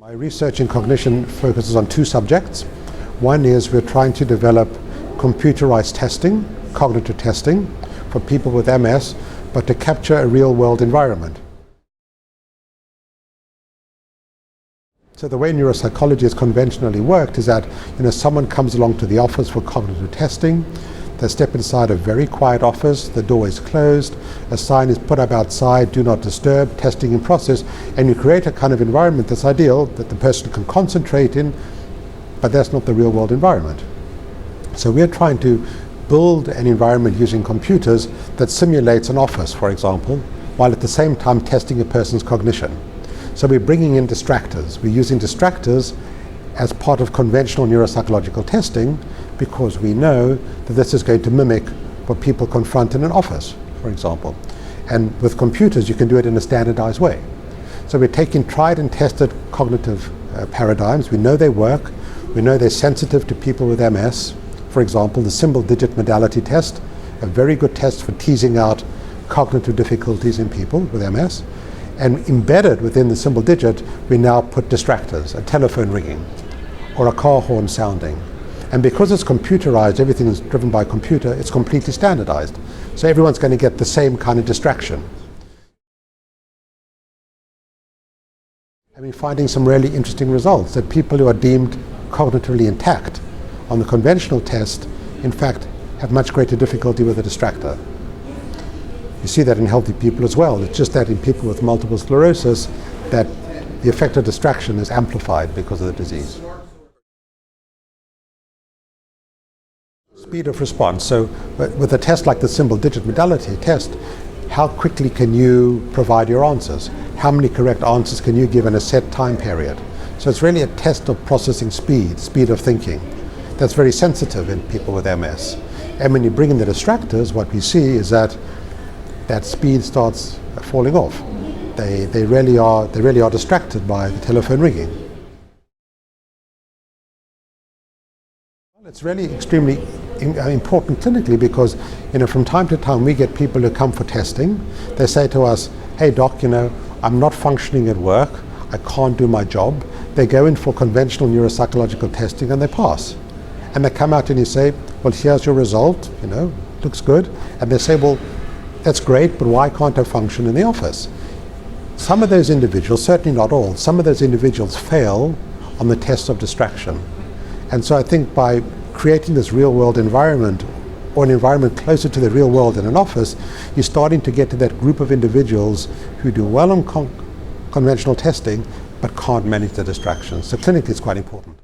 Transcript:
My research in cognition focuses on two subjects. One is we're trying to develop computerized testing, cognitive testing, for people with MS, but to capture a real-world environment. So the way neuropsychology has conventionally worked is that someone comes along to the office for cognitive testing. They step inside a very quiet office, the door is closed, a sign is put up outside, do not disturb, testing in process, and you create a kind of environment that's ideal, that the person can concentrate in, but that's not the real world environment. So we're trying to build an environment using computers that simulates an office, for example, while at the same time testing a person's cognition. So we're bringing in distractors. We're using distractors as part of conventional neuropsychological testing because we know that this is going to mimic what people confront in an office, for example. And with computers, you can do it in a standardized way. So we're taking tried and tested cognitive paradigms. We know they work. We know they're sensitive to people with MS. For example, the symbol digit modality test, a very good test for teasing out cognitive difficulties in people with MS. And embedded within the symbol digit, we now put distractors, a telephone ringing or a car horn sounding. And because it's computerized, everything is driven by computer, it's completely standardized. So everyone's going to get the same kind of distraction. Finding some really interesting results that people who are deemed cognitively intact on the conventional test, in fact, have much greater difficulty with a distractor. You see that in healthy people as well. It's just that in people with multiple sclerosis that the effect of distraction is amplified because of the disease. Speed of response. So with a test like the symbol digit modality test, how quickly can you provide your answers? How many correct answers can you give in a set time period? So it's really a test of processing speed of thinking. That's very sensitive in people with MS. And when you bring in the distractors, what we see is that speed starts falling off. They really are distracted by the telephone ringing. Well, it's really extremely important clinically because from time to time we get people who come for testing. They say to us, "Hey doc, I'm not functioning at work. I can't do my job." They go in for conventional neuropsychological testing and they pass. And they come out and you say, "Well, here's your result, looks good." And they say, "Well, that's great, but why can't I function in the office?" Some of those individuals, certainly not all, some of those individuals fail on the test of distraction. And so I think by creating this real world environment or an environment closer to the real world in an office, you're starting to get to that group of individuals who do well on conventional testing but can't manage the distractions. So clinically it's quite important.